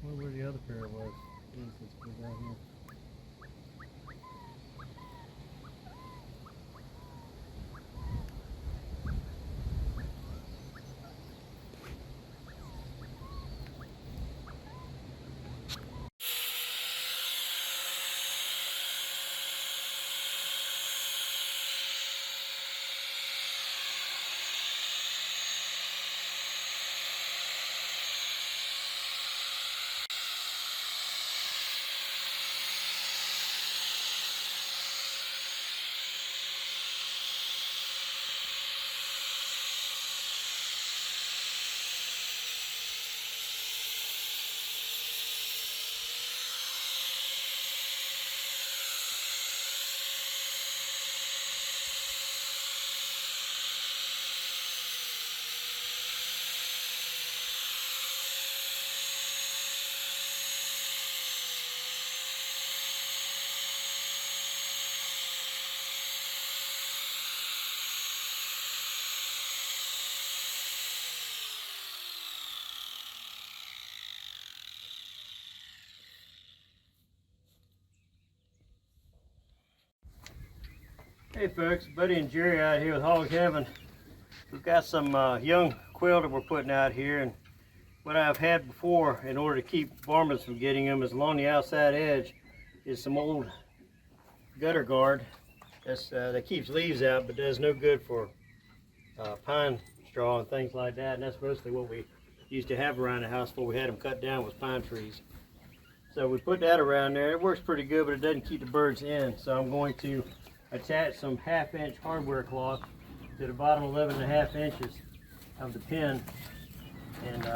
Where the other pair was. Let's put it down here. Hey folks, Buddy and Jerry out here with Hogg Heaven. We've got some young quail that we're putting out here, and what I've had before in order to keep varmints from getting them is along the outside edge is some old gutter guard that keeps leaves out but does no good for pine straw and things like that, and that's mostly what we used to have around the house before we had them cut down was pine trees. So we put that around there. It works pretty good, but it doesn't keep the birds in, so I'm going to attach some 1/2 inch hardware cloth to the bottom 11.5 inches of the pen and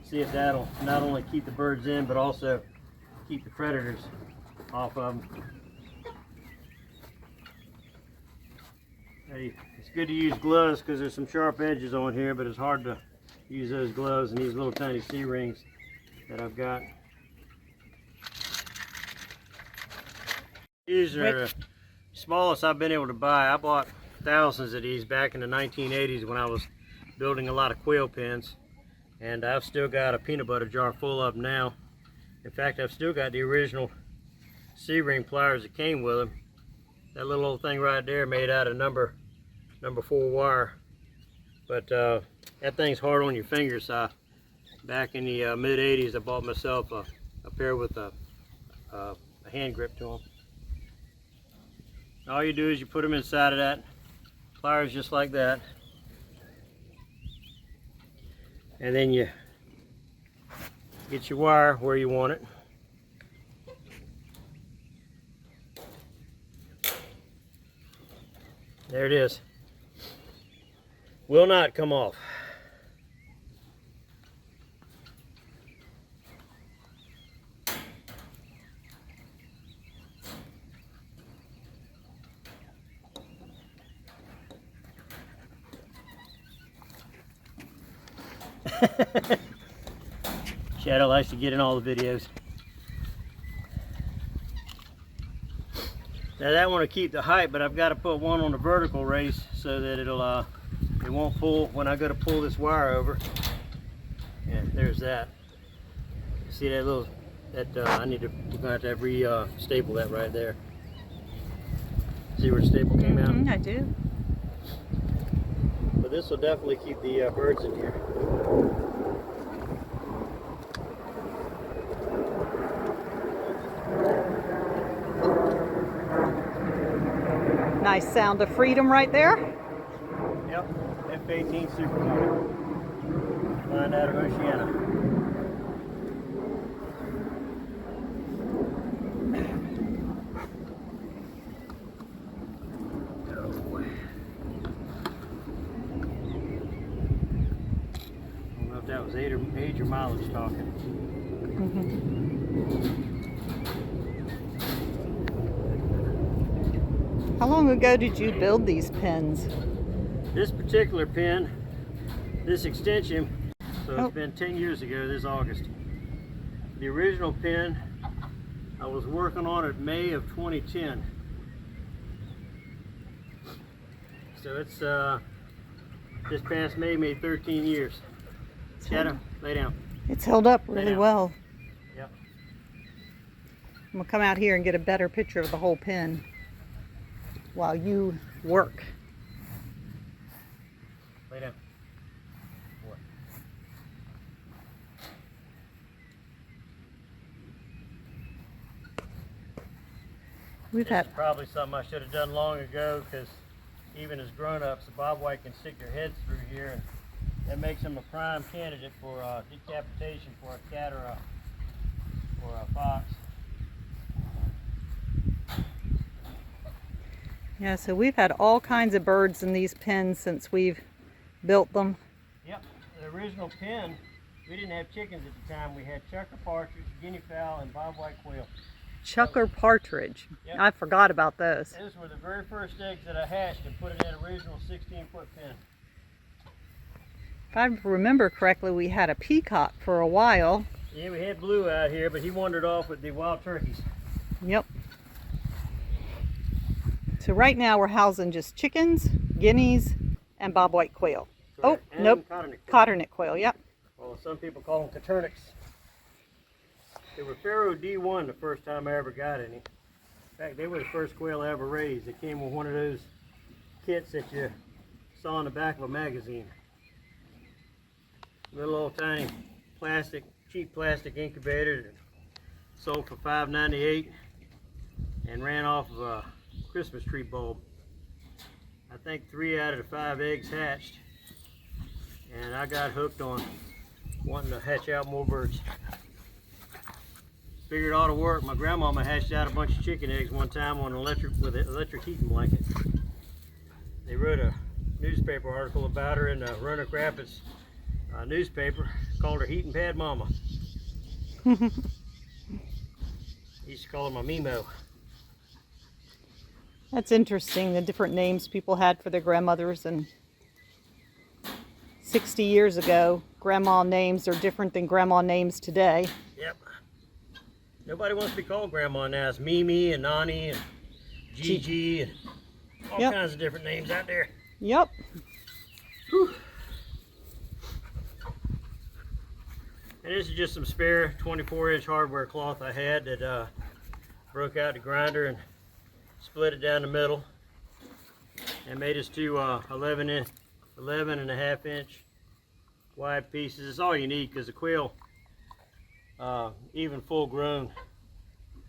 see if that'll not only keep the birds in but also keep the predators off of them. Hey, it's good to use gloves because there's some sharp edges on here, but it's hard to use those gloves and these little tiny C-rings that I've got. These are the smallest I've been able to buy. I bought thousands of these back in the 1980s when I was building a lot of quail pens, and I've still got a peanut butter jar full of them now. In fact, I've still got the original C-ring pliers that came with them. That little old thing right there made out of number 4 wire, but that thing's hard on your fingers. So back in the mid 80s I bought myself a pair with a hand grip to them. All you do is you put them inside of that pliers just like that, and then you get your wire where you want it. There it is. Will not come off. Shadow likes to get in all the videos. Now that one will keep the height, but I've got to put one on the vertical race so that it won't pull when I go to pull this wire over. And there's that. See that little we're gonna have to re-staple that right there. See where the staple came out? I do. But this will definitely keep the birds in here. Nice sound of freedom right there. Yep, F-18 Supermoto. Flying out of Oceana. That was age or mileage talking. How long ago did you build these pens? This particular pen, this extension, so it's been 10 years ago this August. The original pen, I was working on it May of 2010. So it's this past May made 13 years. Shadow, lay down. It's held up really well. Yep. I'm gonna come out here and get a better picture of the whole pen while you work. Lay down. What? We've This had is probably something I should have done long ago, because even as grown-ups, the bobwhite can stick their heads through here, and that makes them a prime candidate for decapitation for a cat or a fox. Yeah, so we've had all kinds of birds in these pens since we've built them. Yep, the original pen, we didn't have chickens at the time. We had chucker partridge, guinea fowl, and bobwhite quail. Chucker partridge. Yep. I forgot about those. Those were the very first eggs that I hatched and put in that original 16-foot pen. If I remember correctly, we had a peacock for a while. Yeah, we had Blue out here, but he wandered off with the wild turkeys. Yep. So right now we're housing just chickens, guineas, and bobwhite quail. Correct. Oh, And nope. Cotternet quail. Cotternet quail, yep. Well, some people call them Caturnix. They were Pharaoh D1 the first time I ever got any. In fact, they were the first quail I ever raised. They came with one of those kits that you saw in the back of a magazine. Little old tiny plastic, cheap plastic incubator that sold for $5.98 and ran off of a Christmas tree bulb. I think 3 out of the 5 eggs hatched, and I got hooked on wanting to hatch out more birds. Figured it ought to work. My grandmama hatched out a bunch of chicken eggs one time on with an electric heating blanket. They wrote a newspaper article about her in the Roanoke Rapids newspaper, called her Heating Pad Mama. Used to call her my Mimo. That's interesting, the different names people had for their grandmothers. And 60 years ago, grandma names are different than grandma names today. Yep. Nobody wants to be called grandma now. It's Mimi and Nani and Gigi and all kinds of different names out there. Yep. Whew. And this is just some spare 24-inch hardware cloth I had that broke out the grinder and split it down the middle and made us two 11 and a half inch wide pieces. It's all you need, because the quail, even full grown,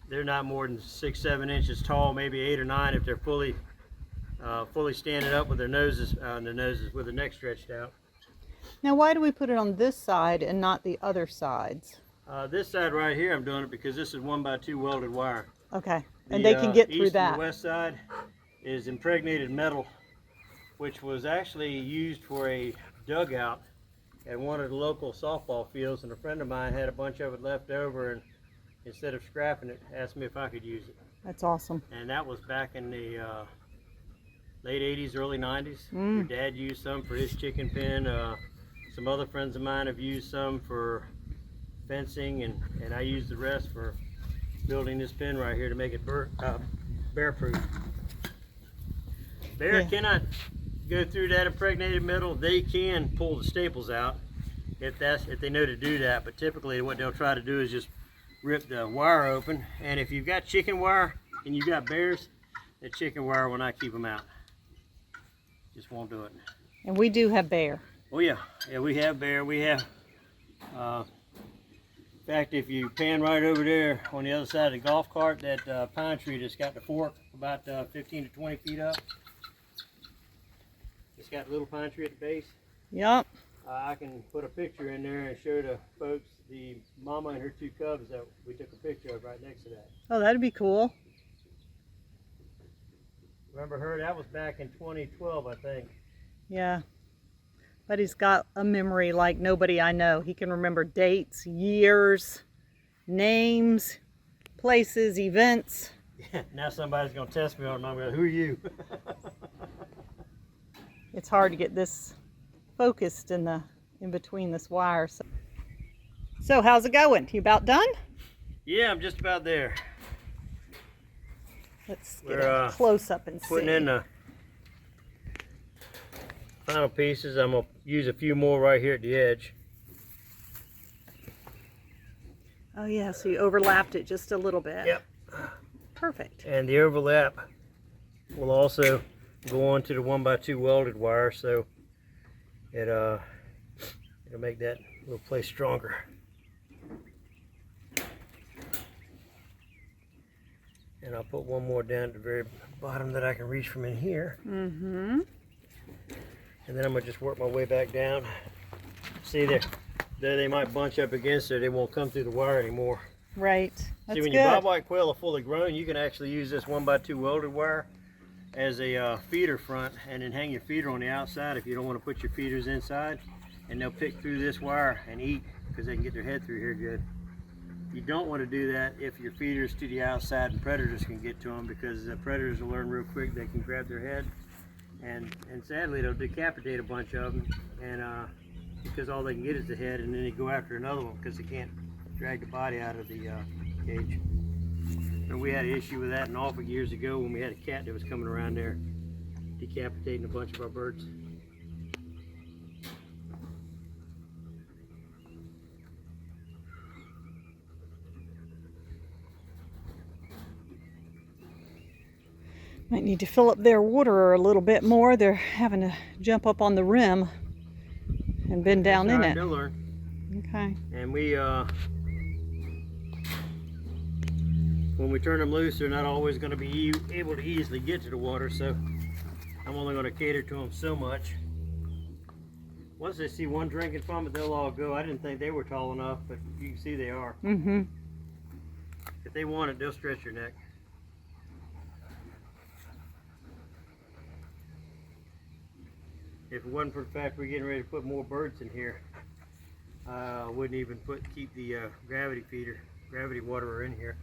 they're not more than 6-7 inches tall, maybe 8 or 9 if they're fully standing up with their noses with their neck stretched out. Now, why do we put it on this side and not the other sides? This side right here, I'm doing it because this is 1x2 welded wire. Okay, and they can get through east that. And the west side is impregnated metal, which was actually used for a dugout at one of the local softball fields, and a friend of mine had a bunch of it left over, and instead of scrapping it, asked me if I could use it. That's awesome. And that was back in the late 80s, early 90s. Your dad used some for his chicken pen. Some other friends of mine have used some for fencing, and I used the rest for building this pen right here to make it bear-proof. Bear cannot go through that impregnated metal. They can pull the staples out if they know to do that, but typically what they'll try to do is just rip the wire open. And if you've got chicken wire and you've got bears, the chicken wire will not keep them out. Just won't do it. And we do have bear. Oh yeah, we have bear. We have, in fact, if you pan right over there on the other side of the golf cart, that pine tree that's got the fork about 15 to 20 feet up. It's got a little pine tree at the base. Yep. I can put a picture in there and show the folks the mama and her 2 cubs that we took a picture of right next to that. Oh, that'd be cool. Remember her? That was back in 2012, I think. Yeah. But he's got a memory like nobody I know. He can remember dates, years, names, places, events. Yeah, now somebody's going to test me on it, and I'm going to, who are you? It's hard to get this focused in between this wire. So how's it going? You about done? Yeah, I'm just about there. Let's get a close up and see. Putting in the final pieces. I'm going to use a few more right here at the edge. Oh yeah, so you overlapped it just a little bit. Yep. Perfect. And the overlap will also go onto the 1x2 welded wire, so it'll make that little place stronger. And I'll put one more down at the very bottom that I can reach from in here. Mm-hmm. And then I'm gonna just work my way back down. See there they might bunch up against it. They won't come through the wire anymore. Right. That's See, when good. your bobwhite quail are fully grown, you can actually use this 1x2 welded wire as a feeder front, and then hang your feeder on the outside if you don't want to put your feeders inside, and they'll pick through this wire and eat because they can get their head through here good. You don't want to do that if your feeder's to the outside and predators can get to them, because the predators will learn real quick they can grab their head, and sadly they'll decapitate a bunch of them, and because all they can get is the head, and then they go after another one because they can't drag the body out of the cage. And we had an issue with that in Norfolk years ago when we had a cat that was coming around there decapitating a bunch of our birds. Might need to fill up their water a little bit more. They're having to jump up on the rim and bend down in it. They'll learn. Okay. And when we turn them loose, they're not always going to be able to easily get to the water, so I'm only going to cater to them so much. Once they see one drinking from it, they'll all go. I didn't think they were tall enough, but you can see they are. Mm-hmm. If they want it, they'll stretch your neck. If it wasn't for the fact we're getting ready to put more birds in here, I wouldn't even keep the gravity waterer in here.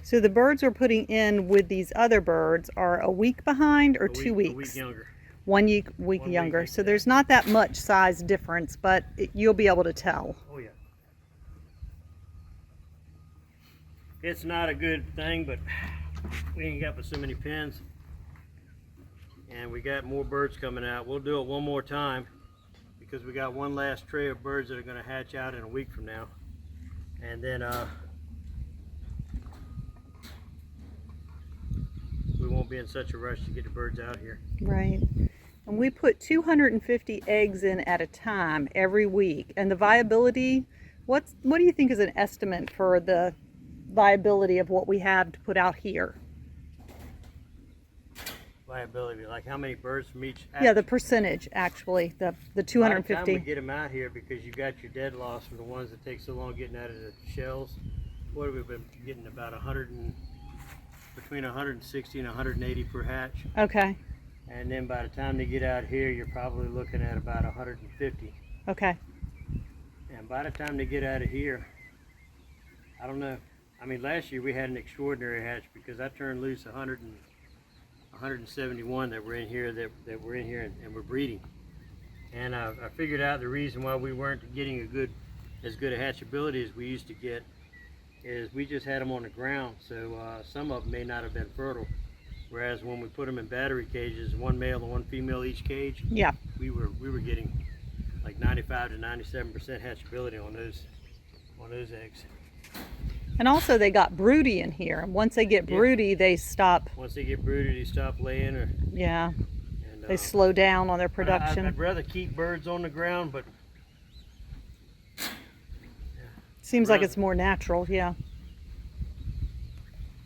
So the birds we're putting in with these other birds are a week behind or 2 weeks? A week younger. 1 week younger. So there's not that much size difference, but you'll be able to tell. Oh yeah. It's not a good thing, but we ain't got but so many pens. And we got more birds coming out. We'll do it one more time because we got one last tray of birds that are going to hatch out in a week from now. And then we won't be in such a rush to get the birds out here. Right. And we put 250 eggs in at a time every week. And the viability, what do you think is an estimate for the viability of what we have to put out here? Viability, like how many birds from each hatch? Yeah, the percentage actually, the 250. By the time we get them out here, because you got your dead loss from the ones that take so long getting out of the shells, what have we been getting? About between 160 and 180 per hatch. Okay. And then by the time they get out here, you're probably looking at about 150. Okay. And by the time they get out of here, I don't know. I mean, last year we had an extraordinary hatch because I turned loose 171 that were in here and were breeding. And I figured out the reason why we weren't getting as good a hatchability as we used to get is we just had them on the ground, so some of them may not have been fertile. Whereas when we put them in battery cages, one male and one female each cage, yeah, we were getting like 95 to 97% hatchability on those eggs. And also they got broody in here. And once they get broody, they stop. Once they get broody, they stop laying, or yeah, and they slow down on their production. I'd rather keep birds on the ground, but seems like it's more natural. Yeah.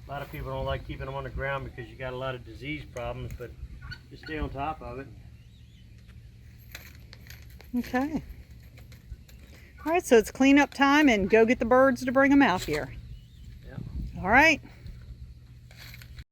A lot of people don't like keeping them on the ground because you got a lot of disease problems, but just stay on top of it. Okay. All right, so it's cleanup time and go get the birds to bring them out here. Yeah. All right.